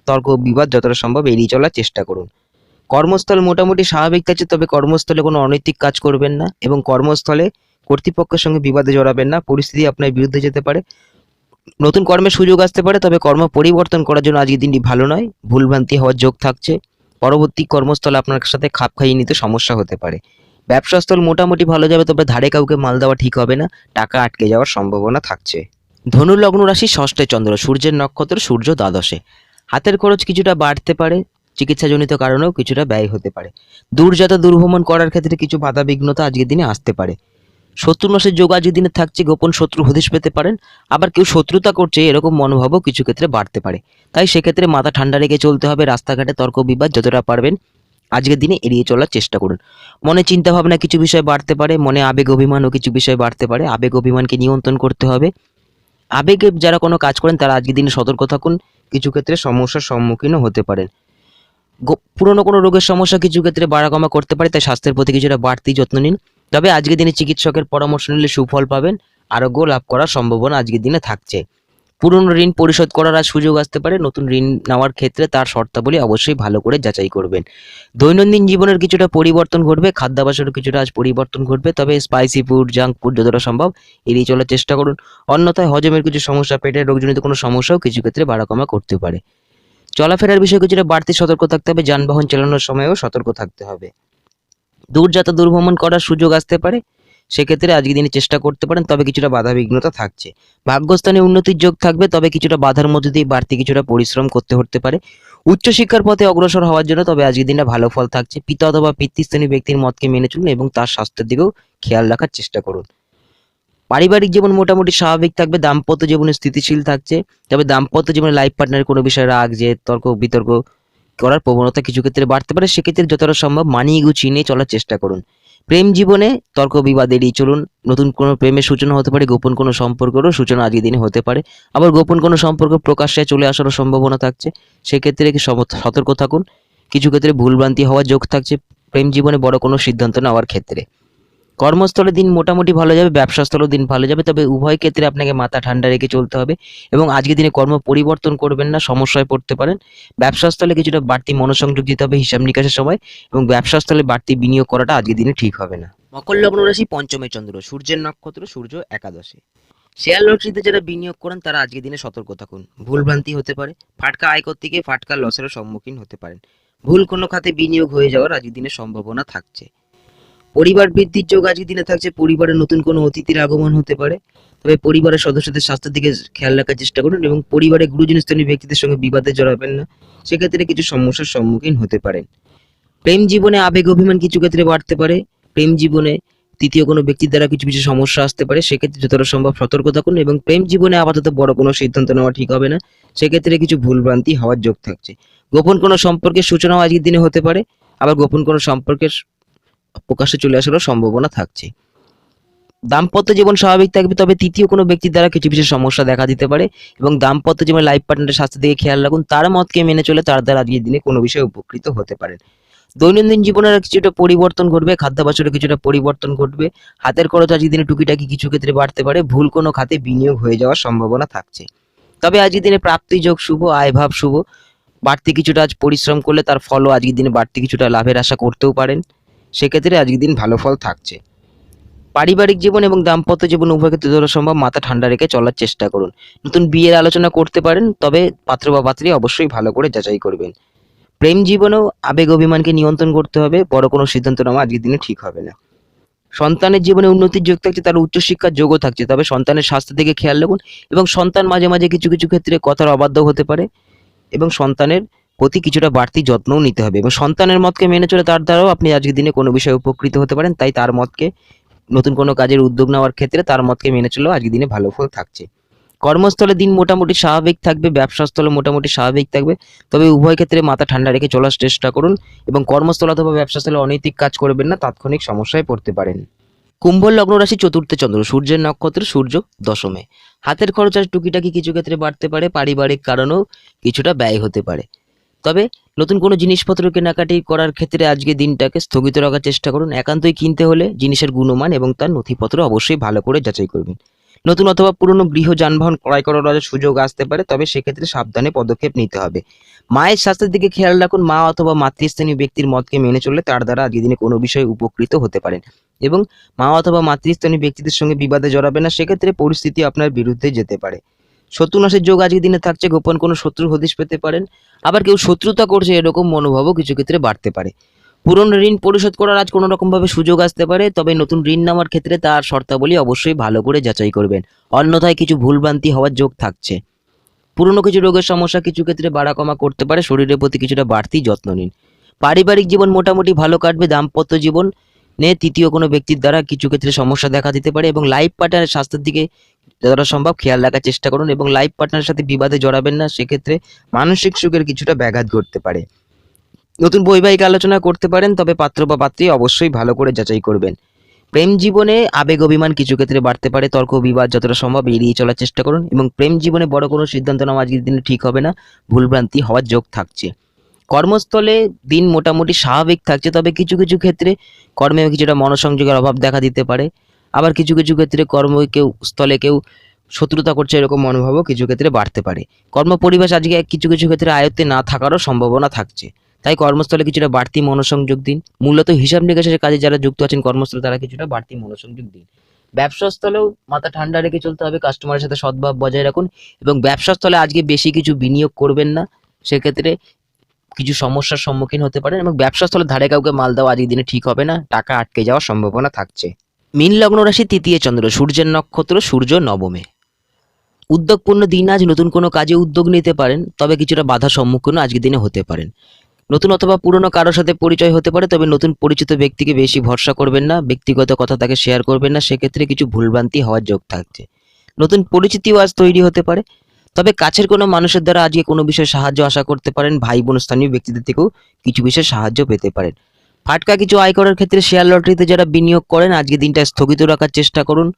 তর্ক বিবাদ যতটা সম্ভব এড়িয়ে চলার চেষ্টা করুন। কর্মস্থল মোটামুটি স্বাভাবিক থাকছে, তবে কর্মস্থলে কোনো অনৈতিক কাজ করবেন না এবং কর্মস্থলে কর্তৃপক্ষের সঙ্গে বিবাদে জড়াবেন না। পরিস্থিতি আপনার বিরুদ্ধে যেতে পারে। নতুন কর্মের সুযোগ আসতে পারে, তবে কর্ম পরিবর্তন করার জন্য আজকের দিনটি ভালো নয়। ভুলভ্রান্তি হওয়ার যোগ থাকছে। পরবর্তী কর্মস্থলে আপনার সাথে খাপ খাইয়ে নিতে সমস্যা হতে পারে। ব্যবসাস্থল মোটামুটি ভালো যাবে, তবে ধারে কাউকে মাল দেওয়া ঠিক হবে না। টাকা আটকে যাওয়ার সম্ভাবনা থাকছে। ধনু লগ্ন রাশি, ষষ্ঠে চন্দ্র, সূর্যের নক্ষত্র, সূর্য দ্বাদশে। হাতের খরচ কিছুটা বাড়তে পারে। চিকিৎসাজনিত কারণেও কিছুটা ব্যয় হতে পারে। দূরযাত্রা দূরভ্রমণ করার ক্ষেত্রে কিছু বাধা বিঘ্নতা আজকের দিনে আসতে পারে। শত্রুনাশের যোগ আজকের দিনে থাকছে। গোপন শত্রু হদিশ পেতে পারেন। আবার কেউ শত্রুতা করছে এরকম মনোভাবও কিছু ক্ষেত্রে বাড়তে পারে। তাই সেক্ষেত্রে মাথা ঠান্ডা রেখে চলতে হবে। রাস্তাঘাটে তর্ক বিবাদ যতটা পারবেন আজকের দিনে এড়িয়ে চলার চেষ্টা করুন। মনে চিন্তা ভাবনা কিছু বিষয় বাড়তে পারে। মনে আবেগ অভিমানও কিছু বিষয় বাড়তে পারে। আবেগ অভিমানকে নিয়ন্ত্রণ করতে হবে। আবেগে যারা কোনো কাজ করেন তারা আজকের দিনে সতর্ক থাকুন। কিছু ক্ষেত্রে সমস্যার সম্মুখীনও হতে পারেন। পুরনো কোনো রোগের সমস্যা কিছু ক্ষেত্রে বাড়া কমা করতে পারে, তাই স্বাস্থ্যের প্রতি কিছুটা বাড়তি যত্ন নিন। তবে আজকের দিনে চিকিৎসকের পরামর্শ নিলে সুফল পাবেন। আরোগ্য লাভ করার সম্ভাবনা আজকের দিনে থাকছে। পুরনো ঋণ পরিশোধ করার আজ সুযোগ আসতে পারে। নতুন ঋণ নেওয়ার ক্ষেত্রে তার শর্তাবলী অবশ্যই ভালো করে যাচাই করবেন। দৈনন্দিন জীবনের কিছুটা পরিবর্তন ঘটবে। খাদ্যাভ্যাসেরও কিছুটা আজ পরিবর্তন ঘটবে, তবে স্পাইসি ফুড জাঙ্ক ফুড যতটা সম্ভব এড়িয়ে চলার চেষ্টা করুন। অন্যথায় হজমের কিছু সমস্যা, পেটের রোগজনিত কোনো সমস্যাও কিছু ক্ষেত্রে বাড়া কমা করতে পারে। চলাফেরার বিষয়ে কিছুটা বাড়তি সতর্ক থাকতে হবে। যানবাহন চালানোর সময়ও সতর্ক থাকতে হবে। দূরযাত্রা দূরভ্রমণ করার সুযোগ আসতে পারে, সেক্ষেত্রে আজকের দিনে চেষ্টা করতে পারেন, তবে কিছুটা বাধা বিঘ্নতা থাকছে। ভাগ্যস্থানে উন্নতির যোগ থাকবে, তবে কিছুটা বাধার মধ্যে দিয়ে বাড়তি কিছুটা পরিশ্রম করতে হতে পারে। উচ্চশিক্ষার পথে অগ্রসর হওয়ার জন্য তবে আজকের দিনটা ভালো ফল থাকছে। পিতা অথবা পিতৃস্থানীয় ব্যক্তির মতকে মেনে চলুন এবং তার স্বাস্থ্যের দিকেও খেয়াল রাখার চেষ্টা করুন। পারিবারিক জীবন মোটামুটি স্বাভাবিক থাকবে, দাম্পত্য জীবনে স্থিতিশীল থাকছে। তবে দাম্পত্য জীবনে লাইফ পার্টনারের কোনো বিষয়ে রাগ, জেদ, তর্ক বিতর্ক করার প্রবণতা কিছু ক্ষেত্রে বাড়তে পারে। সেক্ষেত্রে যতটা সম্ভব মানিয়ে গুছিয়ে নিয়ে চলার চেষ্টা করুন। প্রেম জীবনে তর্ক বিবাদ এড়িয়ে চলুন। নতুন কোনো প্রেমের সূচনা হতে পারে, গোপন কোনো সম্পর্কেরও সূচনা আজকের দিনে হতে পারে। আবার গোপন কোনো সম্পর্ক প্রকাশ্যে চলে আসারও সম্ভাবনা থাকছে। সেক্ষেত্রে সতর্ক থাকুন। কিছু ক্ষেত্রে ভুলভ্রান্তি হওয়ার যোগ থাকছে প্রেম জীবনে বড় কোনো সিদ্ধান্ত নেওয়ার ক্ষেত্রে। কর্মস্থলে দিন মোটামুটি ভালো যাবে, ব্যবসাস্থলেও দিন ভালো যাবে। তবে উভয় ক্ষেত্রে আপনাকে মাথা ঠান্ডা রেখে চলতে হবে এবং আজকের দিনে কর্ম পরিবর্তন করবেন না, সমস্যায় পড়তে পারেন। ব্যবসাস্থলে কিছুটা বাড়তি মনোসংযোগ দিতে হবে হিসাব নিকাশের সময় এবং ব্যবসাস্থলে বাড়তি বিনিয়োগ করাটা আজকের দিনে ঠিক হবে না। মকর লগ্ন রাশি, পঞ্চমে চন্দ্র, সূর্যের নক্ষত্র, সূর্য একাদশে। শেয়ার লটারিতে যারা বিনিয়োগ করেন তারা আজকের দিনে সতর্ক থাকুন। ভুলভ্রান্তি হতে পারে, ফাটকা আয় করতে গিয়ে ফাটকা লসের সম্মুখীন হতে পারেন। ভুল কোনো খাতে বিনিয়োগ হয়ে যাওয়ার আজকের দিনে সম্ভাবনা থাকছে। পরিবার বৃদ্ধির যোগ আজকের দিনে থাকছে। পরিবারে নতুন কোনো অতিথির আগমন হতে পারে। তবে পরিবারের সদস্যদের স্বাস্থ্যের দিকে খেয়াল রাখার চেষ্টা করুন এবং পরিবারে গুরুজন স্থানীয় ব্যক্তিদের সঙ্গে বিবাদে জড়াবেন না, সেক্ষেত্রে কিছু সমস্যার সম্মুখীন হতে পারেন। প্রেম জীবনে আবেগ অভিমান কিছু ক্ষেত্রে বাড়তে পারে। প্রেম জীবনে তৃতীয় কোনো ব্যক্তির দ্বারা কিছু কিছু সমস্যা আসতে পারে, সেক্ষেত্রে যতটা সম্ভব সতর্ক থাকুন এবং প্রেম জীবনে আপাতত বড় কোনো সিদ্ধান্ত নেওয়া ঠিক হবে না, সেক্ষেত্রে কিছু ভুলভ্রান্তি হওয়ার যোগ থাকছে। গোপন কোনো সম্পর্কের সূচনাও আজকের দিনে হতে পারে, আবার গোপন কোনো সম্পর্কের প্রকাশ্যে চলে আসারও সম্ভাবনা থাকছে। দাম্পত্য জীবন স্বাভাবিক থাকবে, তবে তৃতীয় কোনো ব্যক্তির দ্বারা কিছু কিছু সমস্যা দেখা দিতে পারে এবং দাম্পত্য জীবনে লাইফ পার্টনারের স্বাস্থ্যের দিকে খেয়াল রাখুন। তার মতকে মেনে চলে তার দ্বারা আজকের দিনে কোনো বিষয়ে উপকৃত হতে পারেন। দৈনন্দিন জীবনের কিছুটা পরিবর্তন ঘটবে, খাদ্যাভ্যাসের কিছুটা পরিবর্তন ঘটবে। হাতের খরচ আজকের দিনে টুকিটাকি কিছু ক্ষেত্রে বাড়তে পারে। ভুল কোনো খাতে বিনিয়োগ হয়ে যাওয়ার সম্ভাবনা থাকছে। তবে আজকের দিনে প্রাপ্তি যোগ শুভ, আয়ভাব শুভ। বাড়তি কিছুটা আজ পরিশ্রম করলে তার ফলও আজকের দিনে বাড়তি কিছুটা লাভের আশা করতেও পারেন, সেক্ষেত্রে আজকের দিন ভালো ফল থাকছে। পারিবারিক জীবন এবং দাম্পত্য জীবন উভয় ক্ষেত্রে যতটা সম্ভব মাথা ঠান্ডা রেখে চলার চেষ্টা করুন। নতুন বিয়ের আলোচনা করতে পারেন, তবে পাত্র বা পাত্রী অবশ্যই ভালো করে যাচাই করবেন। প্রেম জীবনেও আবেগ অভিমানকে নিয়ন্ত্রণ করতে হবে, বড় কোনো সিদ্ধান্ত নেওয়া আজকের দিনে ঠিক হবে না। সন্তানের জীবনে উন্নতির যোগ থাকছে, তার উচ্চশিক্ষার যোগও থাকছে, তবে সন্তানের স্বাস্থ্যের দিকে খেয়াল রাখুন এবং সন্তান মাঝে মাঝে কিছু কিছু ক্ষেত্রে কথার অবাধ্য হতে পারে এবং সন্তানের প্রতি কিছুটা বাড়তি যত্নও নিতে হবে এবং সন্তানের মতকে মেনে চলে তার দ্বারাও আপনি আজকের দিনে কোনো বিষয়ে উপকৃত হতে পারেন। তাই তার মতকে নতুন কোনো কাজের উদ্যোগ নেওয়ার ক্ষেত্রে তার মতকে মেনে চলেও আজকের দিনে ভালো ফল থাকছে। কর্মস্থলে দিন মোটামুটি স্বাভাবিক থাকবে, ব্যবসাস্থলে মোটামুটি স্বাভাবিক থাকবে। তবে উভয় ক্ষেত্রে মাথা ঠান্ডা রেখে চলার চেষ্টা করুন এবং কর্মস্থল অথবা ব্যবসাস্থলে অনৈতিক কাজ করবেন না, তাৎক্ষণিক সমস্যায় পড়তে পারেন। কুম্ভ লগ্ন রাশি, চতুর্থে চন্দ্র, সূর্যের নক্ষত্র, সূর্য দশমে। হাতের খরচ আর টুকিটাকি কিছু ক্ষেত্রে বাড়তে পারে, পারিবারিক কারণেও কিছুটা ব্যয় হতে পারে। তবে নতুন কোনো জিনিসপত্র কেনাকাটি করার ক্ষেত্রে আজকে দিনটাকে স্থগিত রাখার চেষ্টা করুন। একান্তই কিনতে হলে জিনিসের গুণমান এবং তার নথিপত্র অবশ্যই ভালো করে যাচাই করবেন। নতুন অথবা পুরনো গৃহ যানবাহন ক্রয় করার সুযোগ আসতে পারে, তবে সেক্ষেত্রে সাবধানে পদক্ষেপ নিতে হবে। মায়ের স্বাস্থ্যের দিকে খেয়াল রাখুন। মা অথবা মাতৃস্থানীয় ব্যক্তির মতকে মেনে চললে তার দ্বারা আজকের দিনে কোনো বিষয়ে উপকৃত হতে পারেন এবং মা অথবা মাতৃস্থানীয় ব্যক্তিদের সঙ্গে বিবাদে জড়াবে না, সেক্ষেত্রে পরিস্থিতি আপনার বিরুদ্ধে যেতে পারে। শত্রুনাশের যোগ আজকের দিনে থাকছে, গোপন কোনো শত্রু হদিশ পেতে পারেন। আবার কেউ শত্রুতা করছে এরকম মনোভাবও কিছু ক্ষেত্রে বাড়তে পারে। পুরনো ঋণ পরিশোধ করার আজ কোনো রকম ভাবে সুযোগ আসতে পারে, তবে নতুন ঋণ নেওয়ার ক্ষেত্রে তার শর্তাবলী অবশ্যই ভালো করে যাচাই করবেন, অন্যথায় কিছু ভুলভ্রান্তি হওয়ার যোগ থাকছে। পুরনো কিছু রোগের সমস্যা কিছু ক্ষেত্রে বাড়া কমা করতে পারে, শরীরের প্রতি কিছুটা বাড়তি যত্ন নিন। পারিবারিক জীবন মোটামুটি ভালো কাটবে। দাম্পত্য জীবন তৃতীয় কোনো ব্যক্তির দ্বারা কিছু ক্ষেত্রে সমস্যা দেখা দিতে পারে এবং লাইফ পার্টনারের স্বাস্থ্যের দিকে যতটা সম্ভব খেয়াল রাখার চেষ্টা করুন এবং লাইফ পার্টনারের সাথে বিবাদে জড়াবেন না, সেক্ষেত্রে মানসিক সুখের কিছুটা ব্যাঘাত ঘটতে পারে। নতুন বৈবাহিক আলোচনা করতে পারেন, তবে পাত্র বা পাত্রী অবশ্যই ভালো করে যাচাই করবেন। প্রেম জীবনে আবেগ অভিমান কিছু ক্ষেত্রে বাড়তে পারে, তর্ক বিবাদ যতটা সম্ভব এড়িয়ে চলার চেষ্টা করুন এবং প্রেম জীবনে বড় কোনো সিদ্ধান্ত নেওয়া আজকের দিনে ঠিক হবে না, ভুলভ্রান্তি হওয়ার যোগ থাকছে। কর্মস্থলে দিন মোটামুটি স্বাভাবিক থাকছে, তবে কিছু কিছু ক্ষেত্রে কর্মে কিছুটা মনোসংযোগের অভাব দেখা দিতে পারে। আবার কিছু কিছু ক্ষেত্রে স্থলে কেউ শত্রুতা করছে এরকম মনোভাবও কিছু ক্ষেত্রে বাড়তে পারে। কর্মপরিবেশ আজকে কিছু কিছু ক্ষেত্রে আয়ত্তে না থাকারও সম্ভাবনা থাকছে, তাই কর্মস্থলে কিছুটা বাড়তি মনোসংযোগ দিন। মূলত হিসাব নিকাশের কাজে যারা যুক্ত আছেন কর্মস্থলে তারা কিছুটা বাড়তি মনোসংযোগ দিন। ব্যবসাস্থলেও মাথা ঠান্ডা রেখে চলতে হবে, কাস্টমারের সাথে সদ্ভাব বজায় রাখুন এবং ব্যবসাস্থলে আজকে বেশি কিছু বিনিয়োগ করবেন না, সেক্ষেত্রে কিছু সমস্যার সম্মুখীন হতে পারেন এবং ব্যবসাস্থলে ধারে কাউকে মাল দেওয়া আজকের দিনে ঠিক হবে না, টাকা আটকে যাওয়ার সম্ভাবনা থাকছে। মীন লগ্ন রাশি, তৃতীয় চন্দ্র, সূর্যের নক্ষত্র, সূর্য নবমে। উদ্যোগপূর্ণ দিন, আজ নতুন কোনো কাজে উদ্যোগ নিতে পারেন, তবে কিছুটা বাধার সম্মুখীন আজকের দিনে হতে পারেন। নতুন অথবা পুরনো কারোর সাথে পরিচয় হতে পারে, তবে নতুন পরিচিত ব্যক্তিকে বেশি ভরসা করবেন না, ব্যক্তিগত কথা তাকে শেয়ার করবেন না, সেক্ষেত্রে কিছু ভুলভ্রান্তি হওয়ার যোগ থাকছে। নতুন পরিচিতিও আজ তৈরি হতে পারে, তবে কাছের কোনো মানুষের দ্বারা আজকে কোনো বিষয়ে সাহায্য আশা করতে পারেন, ভাই বোন স্থানীয় ব্যক্তিদের থেকেও কিছু বিষয়ে সাহায্য পেতে পারেন। ফাটকা কিছু আয় করার ক্ষেত্রে শেয়ার লটারিতে যারা বিনিয়োগ করেন, আজকে দিনটা স্থগিত রাখার চেষ্টা করুন,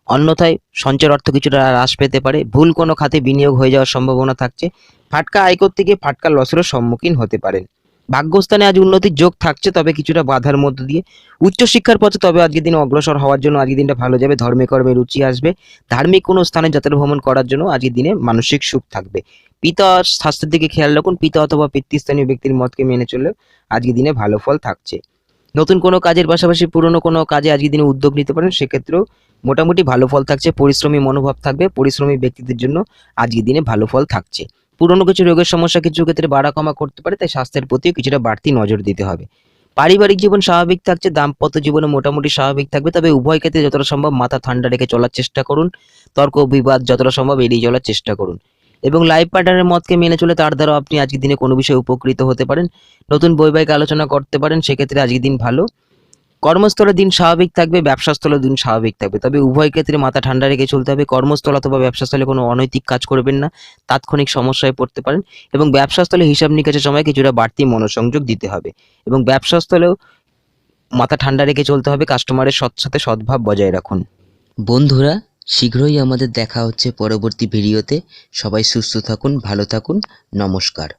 অন্যথায় সঞ্চয়ের অর্থ কিছুটা হ্রাস পেতে পারে, ভুল কোনো খাতে বিনিয়োগ হয়ে যাওয়ার সম্ভাবনা থাকছে। ফাটকা আয় করতে গিয়ে ফাটকা লসেরও সম্মুখীন হতে পারেন। ভাগ্যস্থানে আজ উন্নতির যোগ থাকছে, তবে কিছুটা বাধার মধ্য দিয়ে উচ্চশিক্ষার পথে তবে আজকের দিনে অগ্রসর হওয়ার জন্য আজকের দিনটা ভালো যাবে। ধর্মে কর্মে রুচি আসবে, ধার্মিক কোনো স্থানে যাত্রা ভ্রমণ করার জন্য আজকের দিনে মানসিক সুখ থাকবে। পিতা স্বাস্থ্যের দিকে খেয়াল রাখুন, পিতা অথবা পিতৃস্থানীয় ব্যক্তির মতকে মেনে চললেও আজকের দিনে ভালো ফল থাকছে। নতুন কোনো কাজের পাশাপাশি পুরনো কোনো কাজে আজকের দিনে উদ্যোগ নিতে পারেন, সেক্ষেত্রেও মোটামুটি ভালো ফল থাকছে। পরিশ্রমী মনোভাব থাকবে, পরিশ্রমী ব্যক্তিদের জন্য আজকের দিনে ভালো ফল থাকছে। পুরনো কিছু রোগের সমস্যা কিছু ক্ষেত্রে বাড়া কমা করতে পারে, তাই স্বাস্থ্যের প্রতিও কিছুটা বাড়তি নজর দিতে হবে। পারিবারিক জীবন স্বাভাবিক থাকছে, দাম্পত্য জীবনে মোটামুটি স্বাভাবিক থাকবে, তবে উভয় ক্ষেত্রে যতটা সম্ভব মাথা ঠান্ডা রেখে চলার চেষ্টা করুন, তর্ক বিবাদ যতটা সম্ভব এড়িয়ে চলার চেষ্টা করুন এবং লাইফ পার্টনারের মতকে মেনে চলে তার দ্বারা আপনি আজকের দিনে কোনো বিষয়ে উপকৃত হতে পারেন, নতুন বৈবাহিক আলোচনা করতে পারেন, সেক্ষেত্রে আজকের দিন ভালো। কর্মস্থলের দিন স্বাভাবিক থাকবে, ব্যবসাস্থলের দিন স্বাভাবিক থাকবে, তবে উভয় ক্ষেত্রে মাথা ঠান্ডা রেখে চলতে হবে। কর্মস্থল অথবা ব্যবসাস্থলে কোনো অনৈতিক কাজ করবেন না, তাৎক্ষণিক সমস্যায় পড়তে পারেন এবং ব্যবসাস্থলে হিসাব নিকাশের সময় কিছুটা বাড়তি মনোসংযোগ দিতে হবে এবং ব্যবসাস্থলেও মাথা ঠান্ডা রেখে চলতে হবে। কাস্টমারের সাথে সদ্ভাব বজায় রাখুন। বন্ধুরা, শীঘ্রই আমাদের দেখা হচ্ছে পরবর্তী ভিডিওতে। সবাই সুস্থ থাকুন, ভালো থাকুন, নমস্কার।